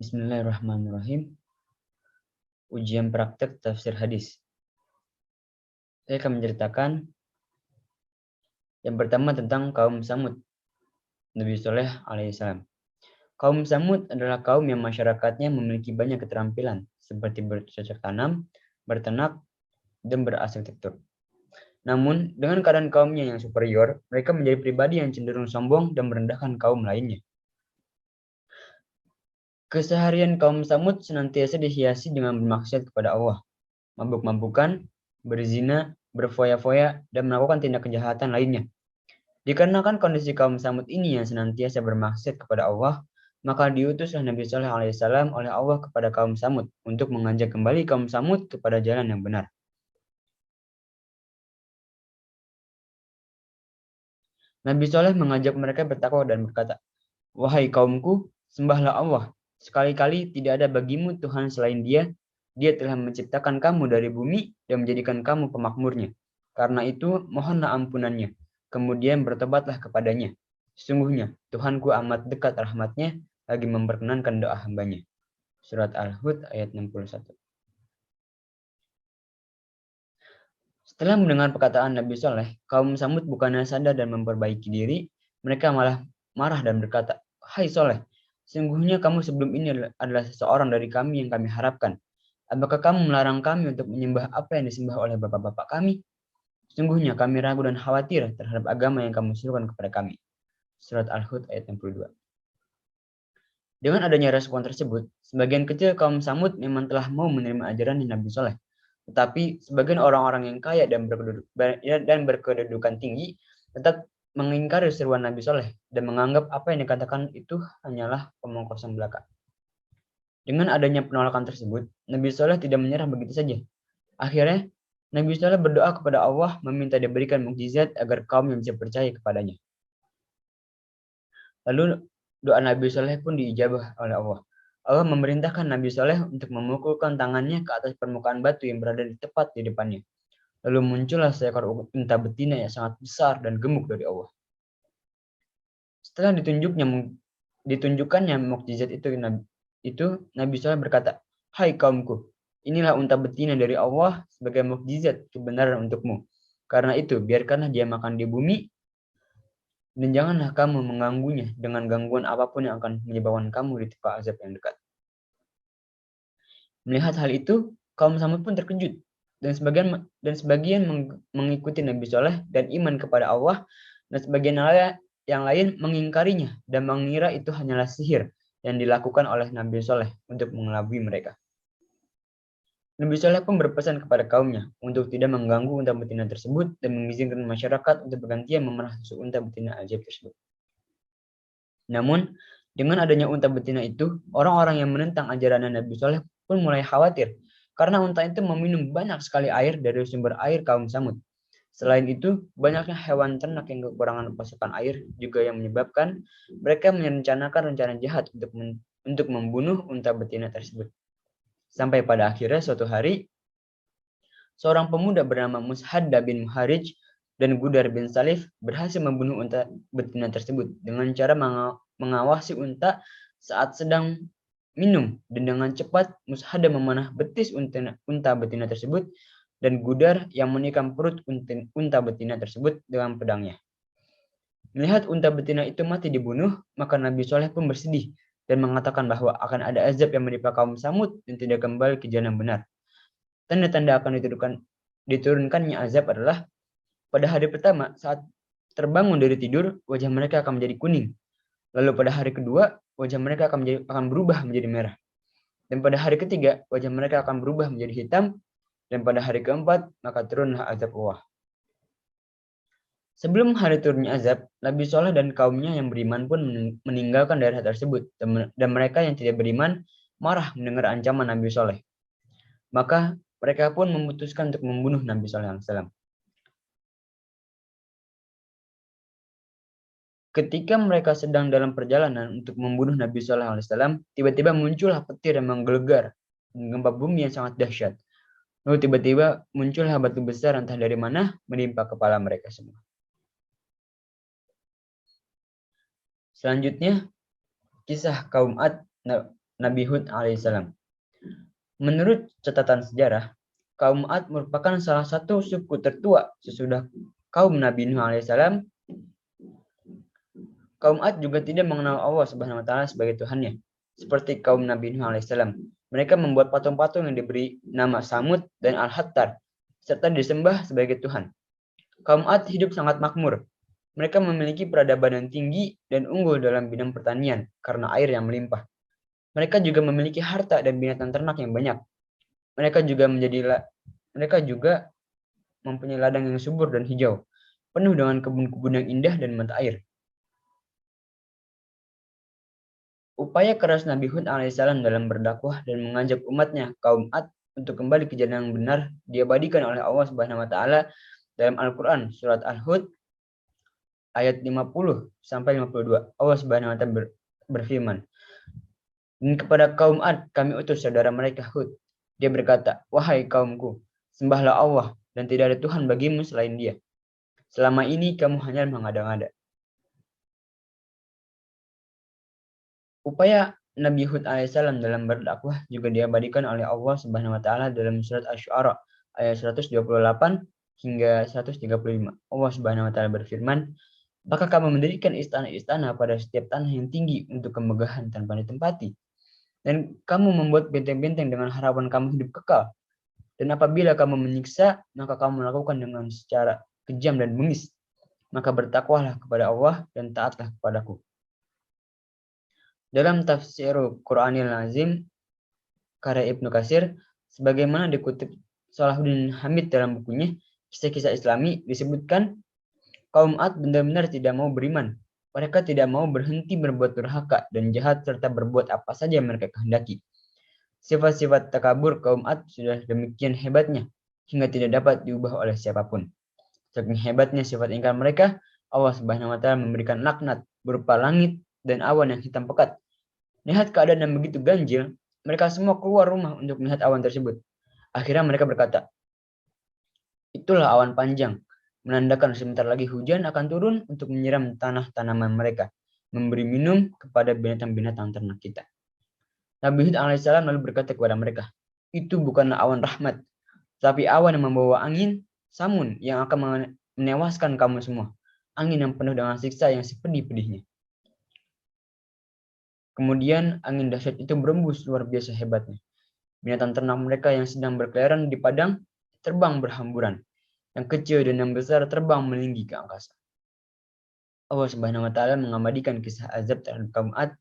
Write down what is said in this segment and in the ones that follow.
Bismillahirrahmanirrahim. Ujian praktek tafsir hadis. Saya akan menceritakan yang pertama tentang kaum Samud, Nabi Soleh alaihissalam. Kaum Samud adalah kaum yang masyarakatnya memiliki banyak keterampilan, seperti bercocok tanam, berternak, dan berarsitektur. Namun, dengan keadaan kaumnya yang superior, mereka menjadi pribadi yang cenderung sombong dan merendahkan kaum lainnya. Keseharian kaum Samud senantiasa dihiasi dengan bermaksiat kepada Allah, mabuk-mabukan, berzina, berfoya-foya, dan melakukan tindak kejahatan lainnya. Dikarenakan kondisi kaum Samud ini yang senantiasa bermaksiat kepada Allah, maka diutuslah Nabi Shallallahu Alaihi Wasallam oleh Allah kepada kaum Samud untuk mengajak kembali kaum Samud kepada jalan yang benar. Nabi Shaleh mengajak mereka bertakwa dan berkata, "Wahai kaumku, sembahlah Allah. Sekali-kali tidak ada bagimu Tuhan selain Dia. Dia telah menciptakan kamu dari bumi dan menjadikan kamu pemakmurnya. Karena itu, mohonlah ampunannya. Kemudian bertobatlah kepadanya. Sesungguhnya, Tuhanku amat dekat rahmatnya lagi memperkenankan doa hambanya." Surat Al-Hud ayat 61. Setelah mendengar perkataan Nabi Soleh, kaum Samud bukannya sadar dan memperbaiki diri, mereka malah marah dan berkata, "Hai Soleh, sungguhnya kamu sebelum ini adalah seseorang dari kami yang kami harapkan. Apakah kamu melarang kami untuk menyembah apa yang disembah oleh bapak-bapak kami? Sungguhnya kami ragu dan khawatir terhadap agama yang kamu suruhkan kepada kami." Surat Al-Hud ayat 62. Dengan adanya respon tersebut, sebagian kecil kaum Samud memang telah mau menerima ajaran Nabi Soleh. Tetapi sebagian orang-orang yang kaya dan berkedudukan tinggi tetap mengingkari seruan Nabi Soleh dan menganggap apa yang dikatakan itu hanyalah omong kosong belaka. Dengan adanya penolakan tersebut, Nabi Soleh tidak menyerah begitu saja. Akhirnya, Nabi Soleh berdoa kepada Allah meminta diberikan mukjizat agar kaum yang bisa percaya kepadanya. Lalu doa Nabi Soleh pun diijabah oleh Allah. Allah memerintahkan Nabi Soleh untuk memukulkan tangannya ke atas permukaan batu yang berada tepat di depannya. Lalu muncullah seekor unta betina yang sangat besar dan gemuk dari Allah. Setelah ditunjukkannya mukjizat itu Nabi Soleh berkata, "Hai kaumku, inilah unta betina dari Allah sebagai mukjizat kebenaran untukmu. Karena itu, biarkanlah dia makan di bumi, dan janganlah kamu mengganggunya dengan gangguan apapun yang akan menyebabkan kamu ditimpa azab yang dekat." Melihat hal itu, kaum Samud pun terkejut dan sebagian mengikuti Nabi Soleh dan iman kepada Allah, dan sebagian yang lain mengingkarinya dan mengira itu hanyalah sihir yang dilakukan oleh Nabi Soleh untuk mengelabui mereka. Nabi Soleh pun berpesan kepada kaumnya untuk tidak mengganggu unta betina tersebut dan mengizinkan masyarakat untuk bergantian memerah susu unta betina ajaib tersebut. Namun, dengan adanya unta betina itu, orang-orang yang menentang ajaran Nabi Soleh pun mulai khawatir karena unta itu meminum banyak sekali air dari sumber air kaum Samud. Selain itu, banyaknya hewan ternak yang kekurangan pasokan air juga yang menyebabkan mereka merencanakan rencana jahat untuk membunuh unta betina tersebut. Sampai pada akhirnya suatu hari, seorang pemuda bernama Mushadda bin Muharij dan Gudar bin Salif berhasil membunuh unta betina tersebut dengan cara mengawasi unta saat sedang minum, dan dengan cepat Mushadda memanah betis unta betina tersebut dan Gudar yang menikam perut unta betina tersebut dengan pedangnya. Melihat unta betina itu mati dibunuh, maka Nabi Soleh pun bersedih dan mengatakan bahwa akan ada azab yang menimpa kaum Samud dan tidak kembali ke jalan yang benar. Tanda-tanda akan diturunkannya azab adalah pada hari pertama saat terbangun dari tidur, wajah mereka akan menjadi kuning. Lalu pada hari kedua, wajah mereka akan berubah menjadi merah. Dan pada hari ketiga, wajah mereka akan berubah menjadi hitam. Dan pada hari keempat, maka turunlah azab Allah. Sebelum hari turunnya azab, Nabi Soleh dan kaumnya yang beriman pun meninggalkan daerah tersebut. Dan mereka yang tidak beriman marah mendengar ancaman Nabi Soleh. Maka mereka pun memutuskan untuk membunuh Nabi Soleh alaihissalam. Ketika mereka sedang dalam perjalanan untuk membunuh Nabi Soleh alaihissalam, tiba-tiba muncullah petir yang menggelegar dan gempa bumi yang sangat dahsyat. Lalu tiba-tiba muncullah batu besar entah dari mana menimpa kepala mereka semua. Selanjutnya, kisah kaum Ad, Nabi Hud alaihissalam. Menurut catatan sejarah, kaum Ad merupakan salah satu suku tertua sesudah kaum Nabi Nuh alaihissalam. Kaum Ad juga tidak mengenal Allah Subhanahu wa taala sebagai Tuhannya, seperti kaum Nabi Nuh alaihissalam. Mereka membuat patung-patung yang diberi nama Samud dan Al-Hattar, serta disembah sebagai Tuhan. Kaum Ad hidup sangat makmur. Mereka memiliki peradaban yang tinggi dan unggul dalam bidang pertanian karena air yang melimpah. Mereka juga memiliki harta dan binatang ternak yang banyak. Mereka juga mempunyai ladang yang subur dan hijau, penuh dengan kebun-kebun yang indah dan mata air. Upaya keras Nabi Hud alaihissalam dalam berdakwah dan mengajak umatnya kaum Ad untuk kembali ke jalan yang benar diabadikan oleh Allah Subhanahu wa taala dalam Al-Qur'an surat Al-Hud ayat 50 sampai 52. Allah Subhanahu wa taala berfirman, "Dan kepada kaum Ad kami utus saudara mereka Hud. Dia berkata, wahai kaumku, sembahlah Allah dan tidak ada Tuhan bagimu selain Dia. Selama ini kamu hanya mengada-ngada." Upaya Nabi Hud alaihissalam dalam berdakwah juga diabadikan oleh Allah Subhanahu wa taala dalam surat Asy-Syu'ara ayat 128 hingga 135. Allah Subhanahu wa taala berfirman, "Maka kamu mendirikan istana-istana pada setiap tanah yang tinggi untuk kemegahan tanpa ditempati. Dan kamu membuat benteng-benteng dengan harapan kamu hidup kekal. Dan apabila kamu menyiksa, maka kamu melakukan dengan secara kejam dan bengis. Maka bertakwalah kepada Allah dan taatlah kepadaku." Dalam tafsir Qur'anil Azim karya Ibnu Katsir, sebagaimana dikutip Salahuddin Hamid dalam bukunya Kisah-Kisah Islami, disebutkan kaum Ad benar-benar tidak mau beriman. Mereka tidak mau berhenti berbuat durhaka dan jahat serta berbuat apa saja yang mereka kehendaki. Sifat-sifat takabur kaum Ad sudah demikian hebatnya hingga tidak dapat diubah oleh siapapun. Saking hebatnya sifat ingkar mereka, Allah Subhanahu wa taala memberikan laknat berupa langit dan awan yang hitam pekat. Lihat keadaan yang begitu ganjil, mereka semua keluar rumah untuk melihat awan tersebut. Akhirnya mereka berkata, "Itulah awan panjang, menandakan sebentar lagi hujan akan turun untuk menyiram tanah tanaman mereka, memberi minum kepada binatang-binatang ternak kita." Nabi Hud alaihissalam lalu berkata kepada mereka, "Itu bukanlah awan rahmat, tapi awan yang membawa angin samun yang akan menewaskan kamu semua. Angin yang penuh dengan siksa yang sepedih-pedihnya." Kemudian angin dahsyat itu berembus luar biasa hebatnya. Binatang ternak mereka yang sedang berkeliaran di padang terbang berhamburan. Yang kecil dan yang besar terbang meninggi ke angkasa. Allah Subhanahu wa taala mengabadikan kisah azab terhadap kaum Ad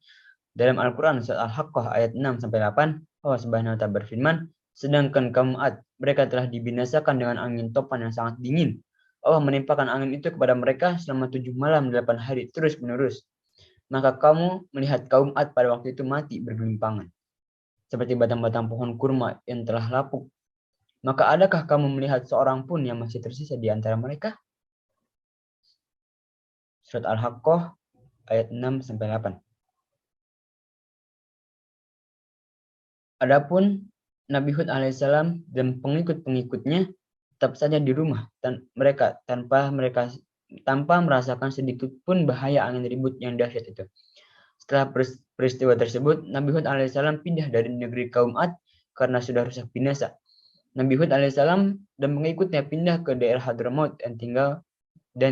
dalam Al-Qur'an surat Al-Haqqah ayat 6 sampai 8. Allah Subhanahu wa taala berfirman, "Sedangkan kaum Ad mereka telah dibinasakan dengan angin topan yang sangat dingin. Allah menimpakan angin itu kepada mereka selama 7 malam 8 hari terus-menerus. Maka kamu melihat kaum Ad pada waktu itu mati bergelimpangan, seperti batang-batang pohon kurma yang telah lapuk. Maka adakah kamu melihat seorang pun yang masih tersisa di antara mereka?" Surat Al-Haqqah ayat 6 sampai 8. Adapun Nabi Hud alaihissalam dan pengikut-pengikutnya tetap saja di rumah mereka tanpa merasakan sedikit pun bahaya angin ribut yang dahsyat itu. Setelah peristiwa tersebut, Nabi Hud alaihissalam pindah dari negeri kaum Ad karena sudah rusak binasa. Nabi Hud alaihissalam dan pengikutnya pindah ke daerah Hadramaut dan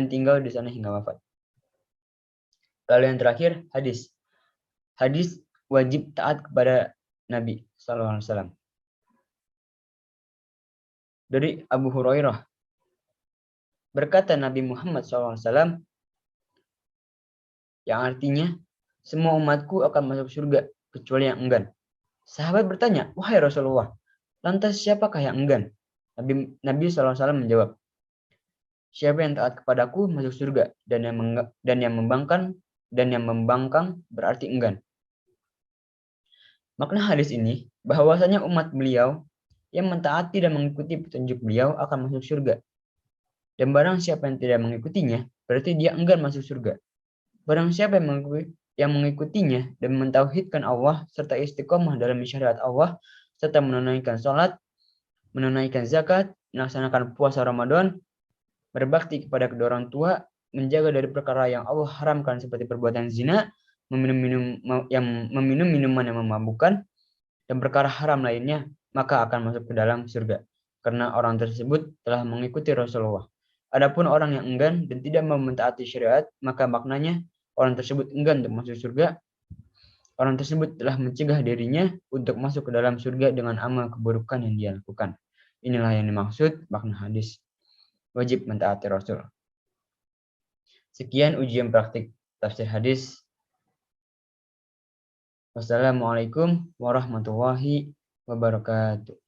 tinggal di sana hingga wafat. Lalu yang terakhir, hadis. Hadis wajib taat kepada Nabi sallallahu alaihi wasallam. Dari Abu Hurairah, berkata Nabi Muhammad sallallahu alaihi wasallam, yang artinya semua umatku akan masuk surga kecuali yang enggan. Sahabat bertanya, "Wahai Rasulullah, lantas siapakah yang enggan?" Nabi sallallahu alaihi wasallam menjawab, "Siapa yang taat kepadaku masuk surga, dan yang membangkang berarti enggan." Makna hadis ini bahwasanya umat beliau yang mentaati dan mengikuti petunjuk beliau akan masuk surga. Dan barang siapa yang tidak mengikutinya, berarti dia enggan masuk surga. Barang siapa yang mengikutinya dan mentauhidkan Allah serta istiqomah dalam syariat Allah serta menunaikan salat, menunaikan zakat, melaksanakan puasa Ramadan, berbakti kepada kedua orang tua, menjaga dari perkara yang Allah haramkan seperti perbuatan zina, meminum minuman yang memabukkan, dan perkara haram lainnya, maka akan masuk ke dalam surga. Karena orang tersebut telah mengikuti Rasulullah. Adapun orang yang enggan dan tidak mau mentaati syariat, maka maknanya orang tersebut enggan untuk masuk surga. Orang tersebut telah mencegah dirinya untuk masuk ke dalam surga dengan amal keburukan yang dia lakukan. Inilah yang dimaksud makna hadis wajib mentaati Rasul. Sekian ujian praktik tafsir hadis. Wassalamualaikum warahmatullahi wabarakatuh.